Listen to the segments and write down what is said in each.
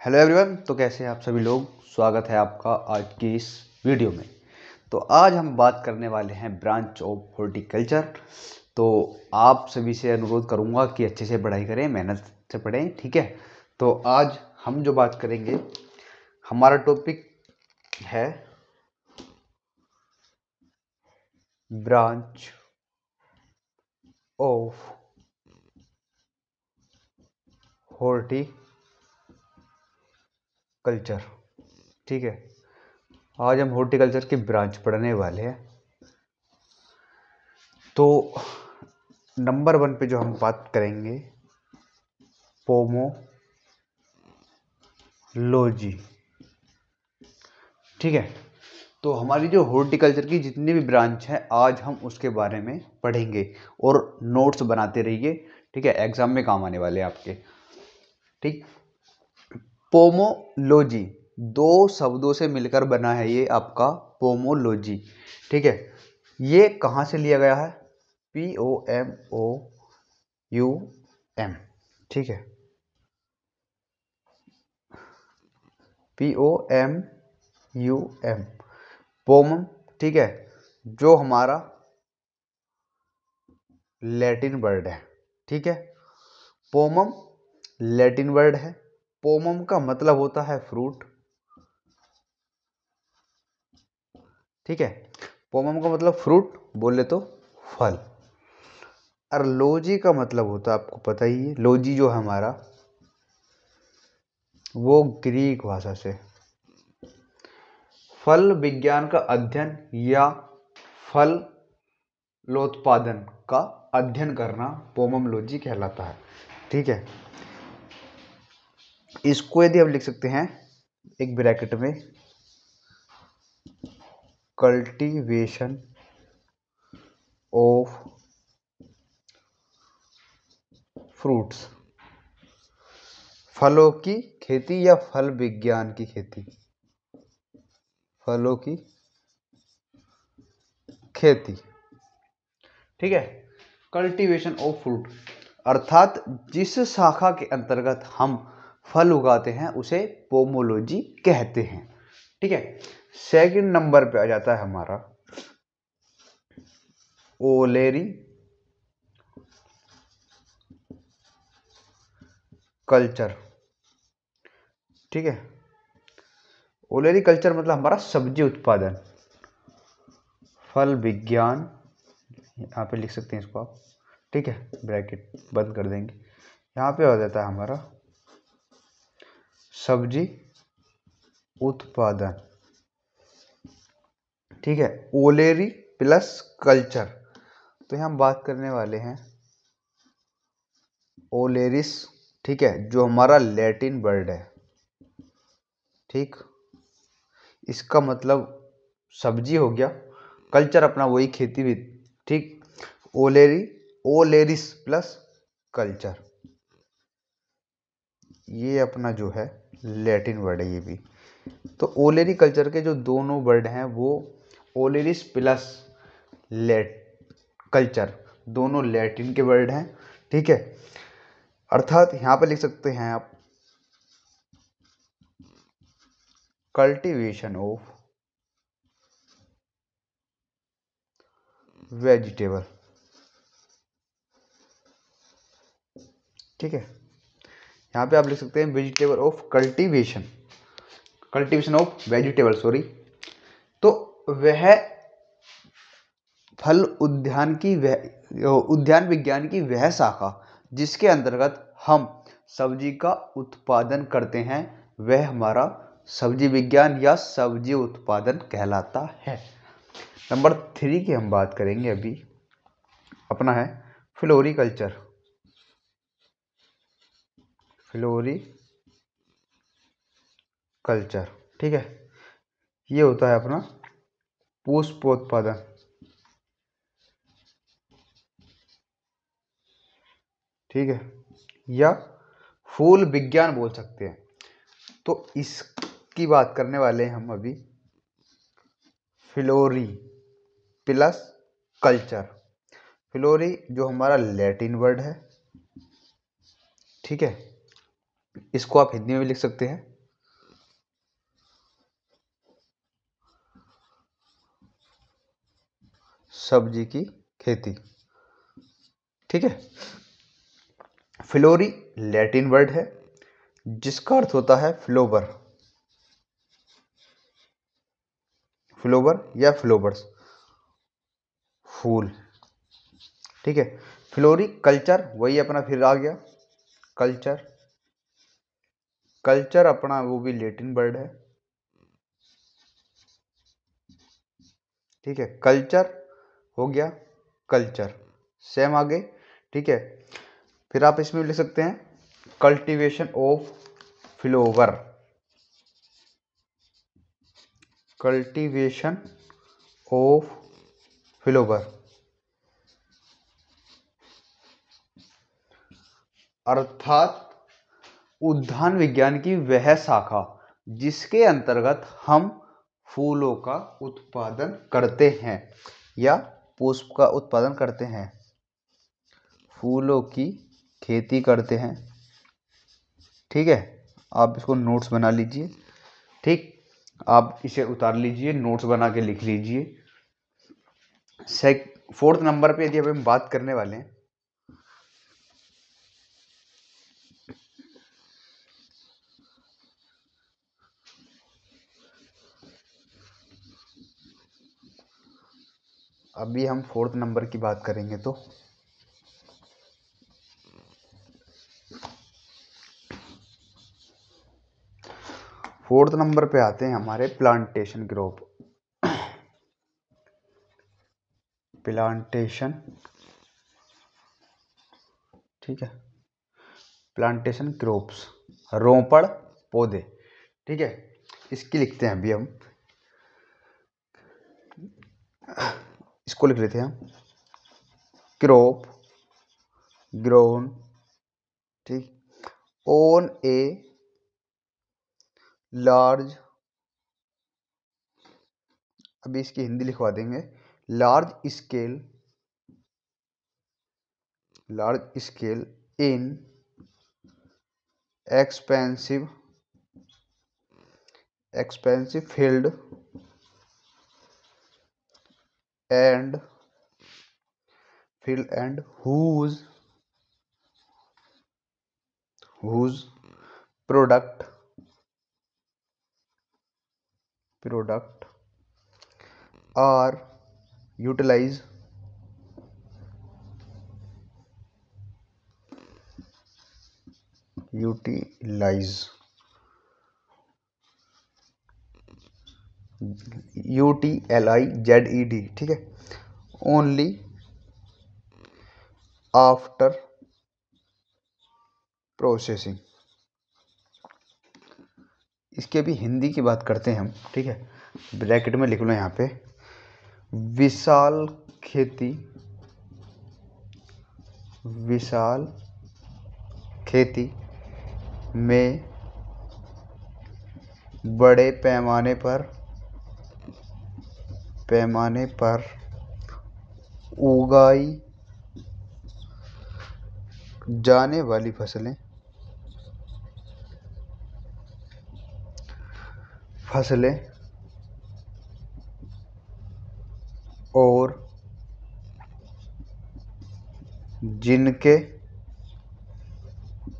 Hello everyone. तो कैसे हैं आप सभी लोग। स्वागत है आपका आज की इस वीडियो में। तो आज हम बात करने वाले हैं ब्रांच ऑफ हॉर्टिकल्चर। तो आप सभी से अनुरोध करूंगा कि अच्छे से पढ़ाई करें, मेहनत से पढ़ें, ठीक है। तो आज हम जो बात करेंगे, हमारा टॉपिक है ब्रांच ऑफ हॉर्टिकल्चर, ठीक है। आज हम हॉर्टिकल्चर की ब्रांच पढ़ने वाले हैं। तो नंबर 1 पे जो हम बात करेंगे, पोमोलॉजी, ठीक है। तो हमारी जो हॉर्टिकल्चर की जितनी भी ब्रांच है, आज हम उसके बारे में पढ़ेंगे और नोट्स बनाते रहिए, ठीक है। एग्जाम में काम आने वाले हैं आपके, ठीक। पोमोलॉजी 2 शब्दों से मिलकर बना है ये आपका पोमोलॉजी, ठीक है। ये कहाँ से लिया गया है? POMOUM, ठीक है। POMUM, पोमम, ठीक है, जो हमारा लैटिन वर्ड है, ठीक है। पोमम लैटिन वर्ड है। पोमम का मतलब होता है फ्रूट, ठीक है। पोमम का मतलब फ्रूट, बोले तो फल। और लॉजी का मतलब होता है, आपको पता ही है, लॉजी जो है हमारा, वो ग्रीक भाषा से फल विज्ञान का अध्ययन या फल लोत्पादन का अध्ययन करना पोमोलॉजी कहलाता है, ठीक है। इसको यदि हम लिख सकते हैं एक ब्रैकेट में, कल्टीवेशन ऑफ फ्रूट्स, फलों की खेती या फल विज्ञान की खेती, फलों की खेती, ठीक है। कल्टीवेशन ऑफ फ्रूट अर्थात जिस शाखा के अंतर्गत हम फल उगाते हैं उसे पोमोलॉजी कहते हैं, ठीक है। सेकंड नंबर पे आ जाता है हमारा ओलेरी कल्चर, ठीक है। ओलेरी कल्चर मतलब हमारा सब्जी उत्पादन, फल विज्ञान, यहाँ पे लिख सकते हैं इसको आप, ठीक है। ब्रैकेट बंद कर देंगे, यहाँ पे आ जाता है हमारा सब्जी उत्पादन, ठीक है। ओलेरी प्लस कल्चर, तो यहाँ हम बात करने वाले हैं ओलेरिस, ठीक है, जो हमारा लैटिन वर्ड है, ठीक। इसका मतलब सब्जी हो गया, कल्चर अपना वही खेती भी, ठीक। ओलेरिस प्लस कल्चर, ये अपना जो है लैटिन वर्ड है ये भी। तो ओलेरी कल्चर के जो दोनों वर्ड हैं वो ओलेरिस प्लस लेट कल्चर, दोनों लैटिन के वर्ड हैं, ठीक है। अर्थात यहाँ पर लिख सकते हैं आप कल्टीवेशन ऑफ वेजिटेबल, ठीक है। यहाँ पे आप लिख सकते हैं vegetable of cultivation, cultivation of vegetable, sorry. तो वह फल उद्यान की उद्यान विज्ञान की वह शाखा जिसके अंतर्गत हम सब्जी का उत्पादन करते हैं, वह हमारा सब्जी विज्ञान या सब्जी उत्पादन कहलाता है। नंबर 3 की हम बात करेंगे अभी, अपना है फ्लोरिकल्चर, फ्लोरिकल्चर, ठीक है। ये होता है अपना पुष्पोत्पादन, ठीक है, या फूल विज्ञान बोल सकते हैं। तो इसकी बात करने वाले हैं हम अभी, फ्लोरी प्लस कल्चर। फ्लोरी जो हमारा लैटिन वर्ड है, ठीक है। इसको आप हिंदी में भी लिख सकते हैं सब्जी की खेती। ठीक है। फ्लोरी लैटिन वर्ड है जिसका अर्थ होता है फ्लोवर, फ्लोवर या फ्लोवर्स, फूल। ठीक है। फ्लोरी कल्चर वही अपना फिर आ गया कल्चर, कल्चर अपना वो भी लैटिन वर्ड है। ठीक है। कल्चर हो गया कल्चर, सेम आगे। ठीक है। फिर आप इसमें लिख सकते हैं cultivation of flower, cultivation of flower अर्थात उद्यान विज्ञान की वह शाखा जिसके अंतर्गत हम फूलों का उत्पादन करते हैं या पुष्प का उत्पादन करते हैं, फूलों की खेती करते हैं। ठीक है। आप इसको नोट्स बना लीजिए। ठीक, आप इसे उतार लीजिए, नोट्स बना के लिख लीजिए। फोर्थ नंबर पे यदि हम बात करने वाले हैं, अभी हम फोर्थ नंबर की बात करेंगे तो फोर्थ नंबर पे आते हैं हमारे प्लांटेशन क्रॉप, प्लांटेशन। ठीक है। प्लांटेशन क्रॉप्स, रोपड़ पौधे। ठीक है। इसकी लिखते हैं अभी हम, इसको लिख लेते हैं हम क्रॉप ग्रोन, ठीक, ऑन ए लार्ज, अभी इसकी हिंदी लिखवा देंगे, large scale, large scale in expensive, expensive field and field and whose product are utilized utilized, ठीक है, only आफ्टर प्रोसेसिंग। इसकी अभी हिंदी की बात करते हैं हम। ठीक है। ब्रैकेट में लिख लो यहाँ पे, विशाल खेती, विशाल खेती में बड़े पैमाने पर उगाई जाने वाली फसलें और जिनके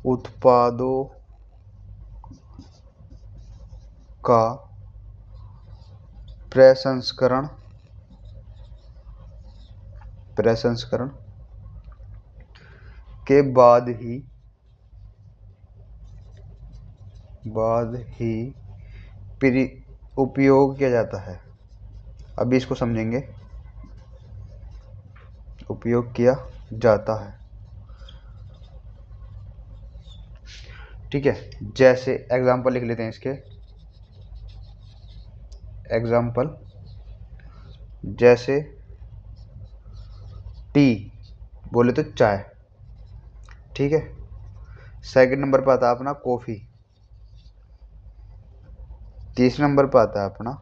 उत्पादों का प्रसंस्करण के बाद ही उपयोग किया जाता है। अभी इसको समझेंगे, उपयोग किया जाता है। ठीक है। जैसे एग्जाम्पल लिख लेते हैं इसके, एग्जाम्पल जैसे टी बोले तो चाय। ठीक है। सेकंड नंबर पर आता है अपना कॉफ़ी, तीसरे नंबर पर आता है अपना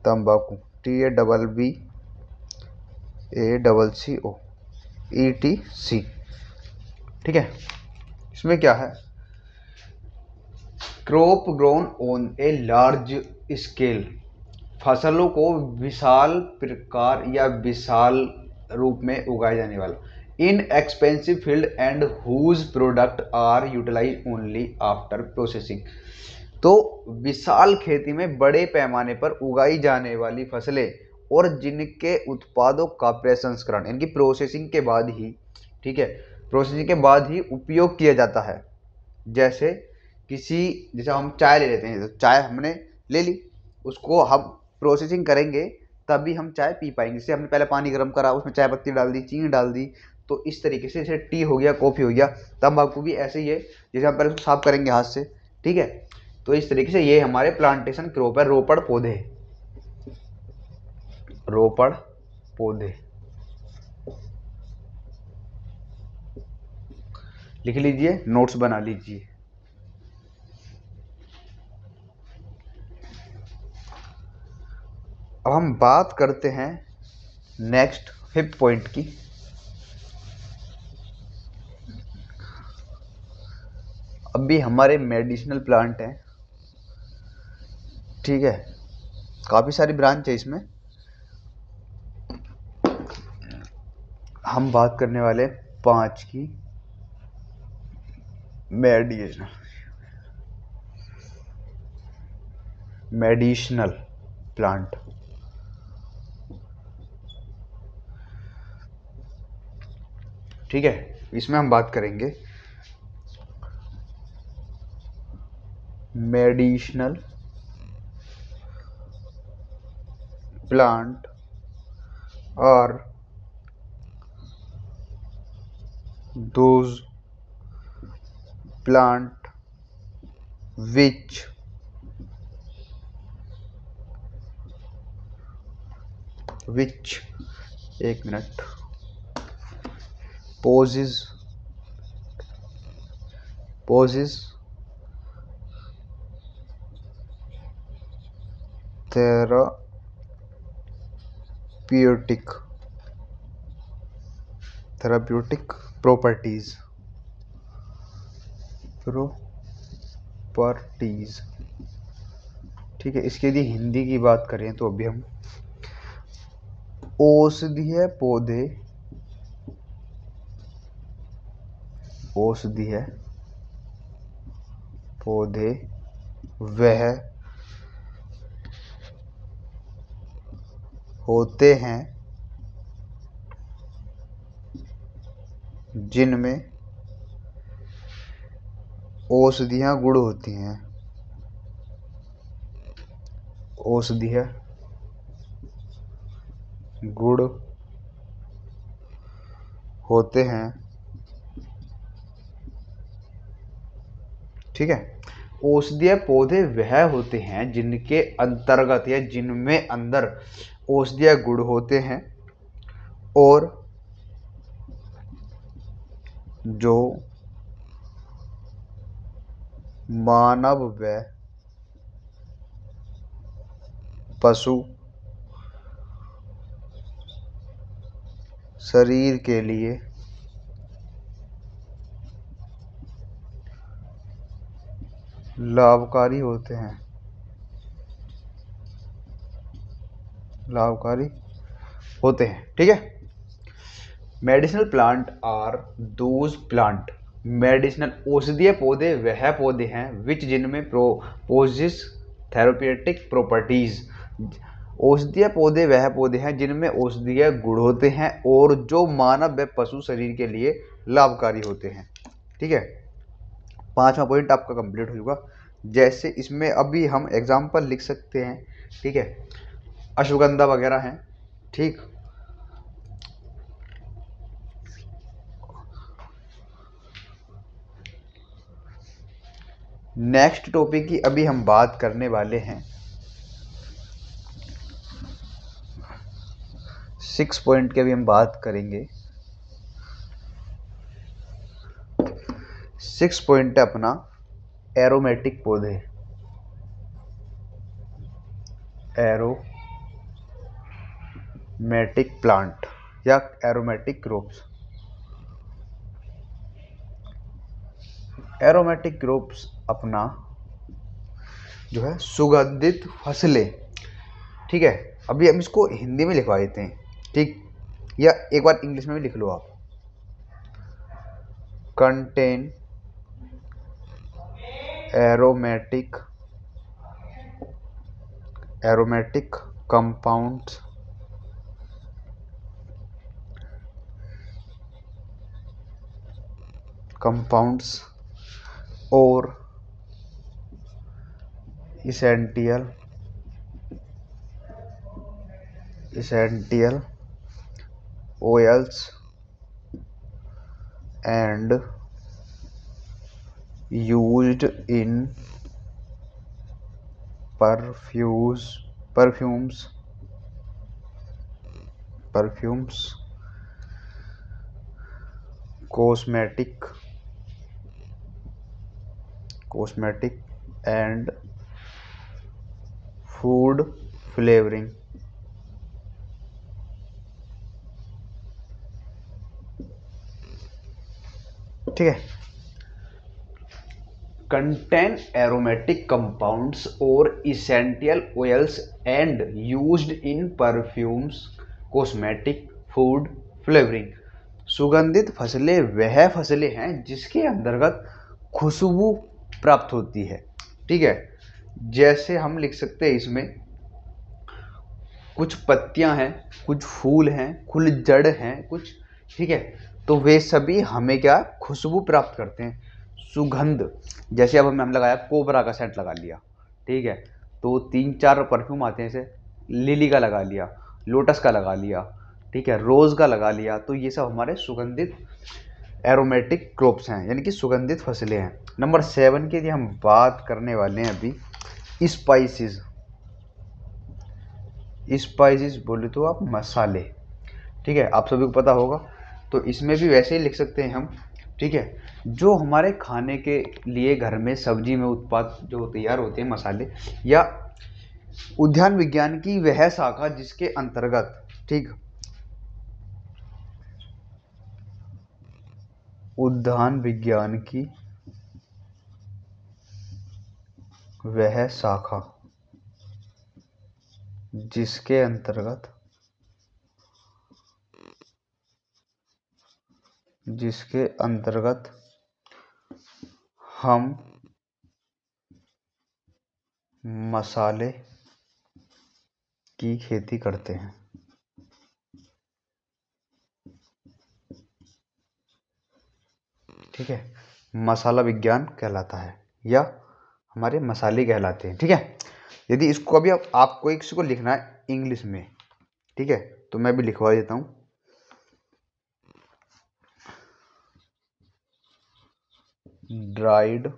तंबाकू, TABBACCO ठीक है। इसमें क्या है, crop grown on a large scale फसलों को विशाल प्रकार या विशाल रूप में उगाए जाने वाला, in expensive field and whose product are utilize only after processing. तो विशाल खेती में बड़े पैमाने पर उगाई जाने वाली फसलें और जिनके उत्पादों का प्रसंस्करण इनकी प्रोसेसिंग के बाद ही, ठीक है, प्रोसेसिंग के बाद ही उपयोग किया जाता है। जैसे जैसे हम चाय ले लेते हैं, तो चाय हमने ले ली, उसको हम प्रोसेसिंग करेंगे तभी हम चाय पी पाएंगे। जैसे हमने पहले पानी गर्म करा, उसमें चाय पत्ती डाल दी, चीनी डाल दी, तो इस तरीके से जैसे टी हो गया, कॉफ़ी हो गया, तंबाकू भी ऐसे ही है। जैसे हम पहले उसको साफ करेंगे हाथ से, ठीक है। तो इस तरीके से ये हमारे प्लांटेशन क्रॉप है, रोपड़ पौधे, रोपड़ पौधे। लिख लीजिए, नोट्स बना लीजिए। अब हम बात करते हैं नेक्स्ट 5th पॉइंट की। अभी हमारे मेडिसिनल प्लांट हैं, ठीक है, काफ़ी सारी ब्रांच है इसमें। हम बात करने वाले 5 की मेडिसिनल प्लांट। ठीक है, इसमें हम बात करेंगे मेडिसिनल प्लांट और those plant which एक मिनट poses therapeutic properties। ठीक है, इसके यदि हिंदी की बात करें तो अभी हम औषधीय पौधे वह होते हैं जिनमें औषधियाँ गुण होती हैं। औषधीय गुण होते हैं, ठीक है। औषधीय पौधे वह होते हैं जिनके अंतर्गत या जिनमें अंदर औषधीय गुण होते हैं और जो मानव व पशु शरीर के लिए लाभकारी होते हैं। ठीक है। Medicinal plant are those plant, medicinal औषधीय पौधे वह पौधे हैं विच जिनमें पोजेस थेरेप्यूटिक प्रॉपर्टीज। औषधीय पौधे वह पौधे हैं जिनमें औषधीय गुण होते हैं और जो मानव व पशु शरीर के लिए लाभकारी होते हैं। ठीक है, 5वां पॉइंट आपका कंप्लीट हो चुका। जैसे इसमें अभी हम एग्जाम्पल लिख सकते हैं, ठीक है, अश्वगंधा वगैरह हैं, ठीक। नेक्स्ट टॉपिक की अभी हम बात करने वाले हैं 6 पॉइंट की अभी हम बात करेंगे। 6 पॉइंट है अपना एरोमेटिक पौधे, एरोमेटिक प्लांट या एरोमेटिक क्रॉप्स। एरोमेटिक क्रॉप्स अपना जो है सुगंधित फसलें, ठीक है, अभी हम इसको हिंदी में लिखवा देते हैं, ठीक, या एक बार इंग्लिश में भी लिख लो आप। कंटेन एरोमेटिक कंपाउंड्स और essential oils and used in perfumes, cosmetic and food flavoring। ठीक है, कंटेन एरोमेटिक कंपाउंड्स और essential oils and used in perfumes, cosmetic, food flavouring. सुगंधित फसलें वह फसलें हैं जिसके अंतर्गत खुशबू प्राप्त होती है। ठीक है, जैसे हम लिख सकते हैं इसमें कुछ पत्तियां हैं, कुछ फूल हैं, कुछ जड़ हैं, कुछ, ठीक है, तो वे सभी हमें क्या खुशबू प्राप्त करते हैं, सुगंध। जैसे अब हमने लगाया कोबरा का सेंट लगा लिया, ठीक है, तो 3-4 परफ्यूम आते हैं, जैसे लिली का लगा लिया, लोटस का लगा लिया, ठीक है, रोज़ का लगा लिया, तो ये सब हमारे सुगंधित एरोमेटिक क्रॉप्स हैं, यानी कि सुगंधित फसलें हैं। नंबर 7 की यदि हम बात करने वाले हैं अभी, स्पाइसेस बोले तो आप मसाले, ठीक है, आप सभी को पता होगा, तो इसमें भी वैसे ही लिख सकते हैं हम। ठीक है, जो हमारे खाने के लिए घर में सब्जी में उत्पाद जो तैयार होते हैं मसाले, या उद्यान विज्ञान की वह शाखा जिसके अंतर्गत, ठीक, उद्यान विज्ञान की वह शाखा जिसके अंतर्गत हम मसाले की खेती करते हैं। ठीक है, मसाला विज्ञान कहलाता है, या हमारे मसाले कहलाते हैं। ठीक है, यदि इसको अभी आपको एक को लिखना है इंग्लिश में, ठीक है, तो मैं भी लिखवा देता हूँ। Dried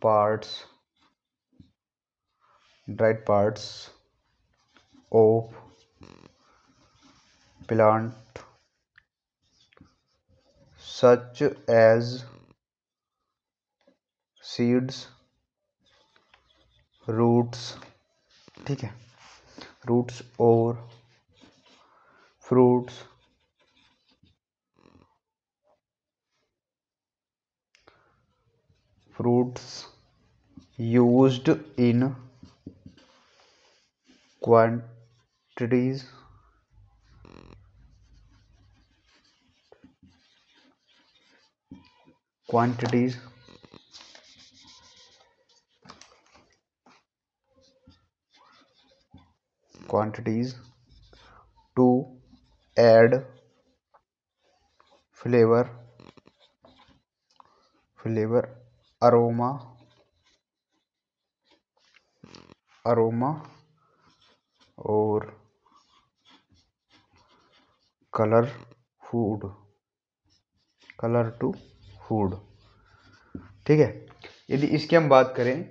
parts of plant such as seeds, roots, ठीक है, रूट्स और fruits used in quantities to add flavor, aroma और कलर टू फूड। ठीक है, यदि इसकी हम बात करें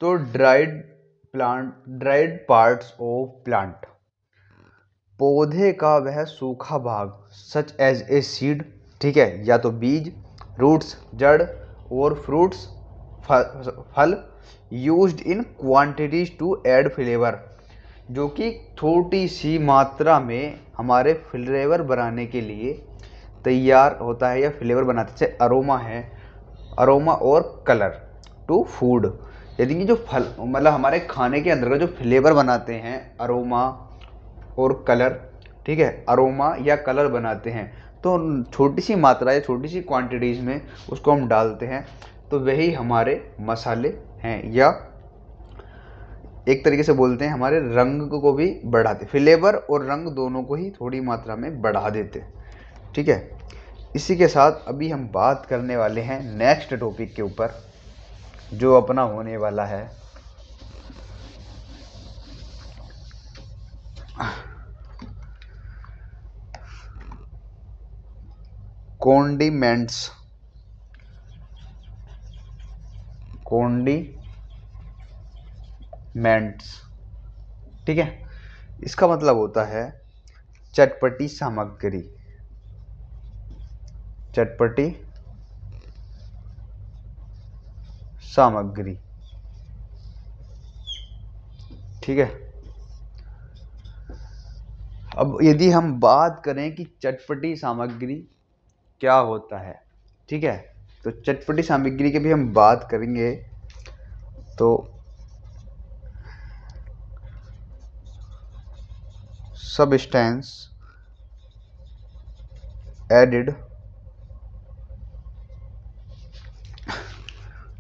तो ड्राइड पार्ट्स ऑफ प्लांट, पौधे का वह सूखा भाग, सच एज ए सीड, ठीक है, या तो बीज, रूट्स जड़, और फ्रूट्स फल, used in quantities to add flavour, जो कि छोटी सी मात्रा में हमारे फ्लेवर बनाने के लिए तैयार होता है, या फ्लेवर बनाते हैं, जैसे अरोमा है, अरोमा और कलर टू फूड, यदि कि जो फल मतलब हमारे खाने के अंदर का जो फ्लेवर बनाते हैं, अरोमा और कलर, ठीक है, अरोमा या कलर बनाते हैं, तो छोटी सी मात्रा या छोटी सी क्वांटिटीज़ में उसको हम डालते हैं, तो वही हमारे मसाले हैं, या एक तरीके से बोलते हैं हमारे रंग को भी बढ़ाते, फ्लेवर और रंग दोनों को ही थोड़ी मात्रा में बढ़ा देते। ठीक है, इसी के साथ अभी हम बात करने वाले हैं नेक्स्ट टॉपिक के ऊपर, जो अपना होने वाला है कॉन्डिमेंट्स। ठीक है, इसका मतलब होता है चटपटी सामग्री। चटपटी सामग्री, ठीक है। अब यदि हम बात करें कि चटपटी सामग्री क्या होता है, ठीक है, तो चटपटी सामग्री की भी हम बात करेंगे तो substance added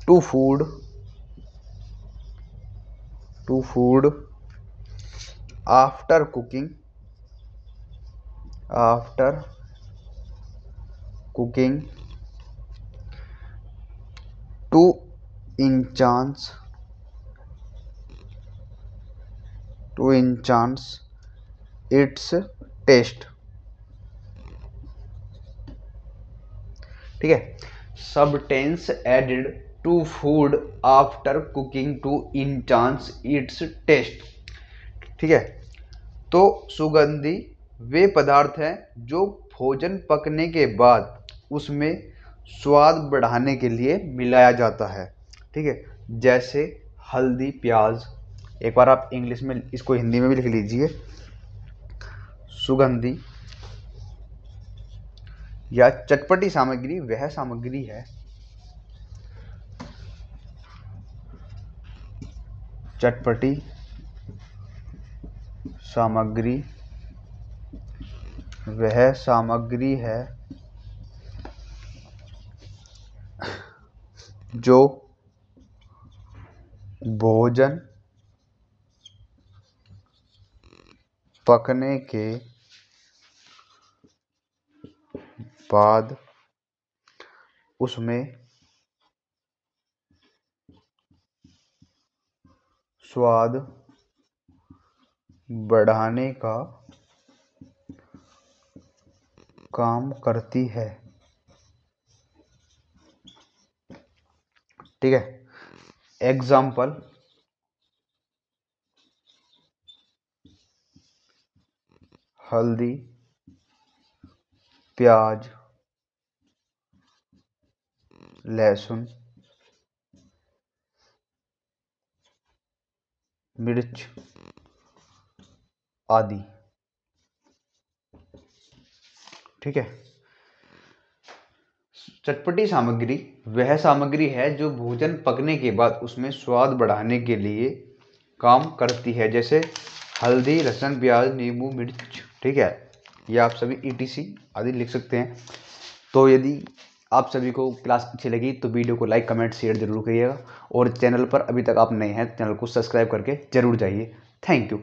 to food after cooking to enhance its taste. ठीक है, substance added to food after cooking to enhance its taste. ठीक है, तो सुगंधी वे पदार्थ हैं जो भोजन पकने के बाद उसमें स्वाद बढ़ाने के लिए मिलाया जाता है। ठीक है, जैसे हल्दी, प्याज। एक बार आप इंग्लिश में इसको हिंदी में भी लिख लीजिए, सुगंधी या चटपटी सामग्री वह सामग्री है, चटपटी सामग्री वह सामग्री है जो भोजन पकने के बाद उसमें स्वाद बढ़ाने का काम करती है। ठीक है, एग्जाम्पल हल्दी, प्याज, लहसुन, मिर्च आदि। ठीक है, चटपटी सामग्री वह सामग्री है जो भोजन पकने के बाद उसमें स्वाद बढ़ाने के लिए काम करती है, जैसे हल्दी, लहसुन, प्याज, नींबू, मिर्च। ठीक है, ये आप सभी ETC आदि लिख सकते हैं। तो यदि आप सभी को क्लास अच्छी लगी तो वीडियो को लाइक, कमेंट, शेयर जरूर करिएगा, और चैनल पर अभी तक आप नए हैं चैनल को सब्सक्राइब करके जरूर जाइए। Thank you.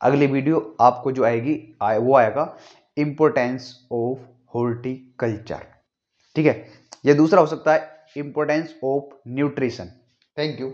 अगली वीडियो आपको जो वो आएगा इम्पोर्टेंस ऑफ हॉर्टिकल्चर। ठीक है, यह दूसरा हो सकता है importance of nutrition. Thank you.